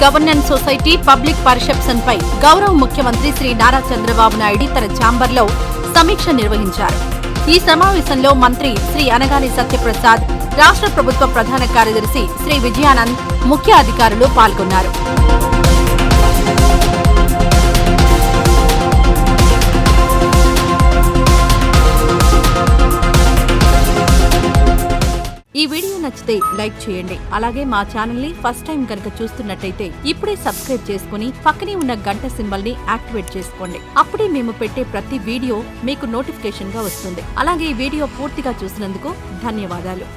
Governance society public perception పై గౌరవ ముఖ్యమంత్రి శ్రీ నారా చంద్రబాబు నాయుడు తన ఛాంబర్లో సమీక్ష నిర్వహించారు. ఈ సమావేశంలో మంత్రి శ్రీ అనగాని సత్యప్రసాద్, రాష్ట్ర ప్రభుత్వ ప్రధాన కార్యదర్శి శ్రీ విజయానంద్, ముఖ్య అధికారులు పాల్గొన్నారు. ఈ వీడియో నచ్చితే లైక్ చేయండి. అలాగే మా ఛానల్ ని ఫస్ట్ టైం కనుక చూస్తున్నట్టయితే ఇప్పుడే సబ్స్క్రైబ్ చేసుకుని పక్కనే ఉన్న గంట సింబల్ ని యాక్టివేట్ చేసుకోండి. అప్పుడే మేము పెట్టే ప్రతి వీడియో మీకు నోటిఫికేషన్ గా వస్తుంది. అలాగే ఈ వీడియో పూర్తిగా చూసినందుకు ధన్యవాదాలు.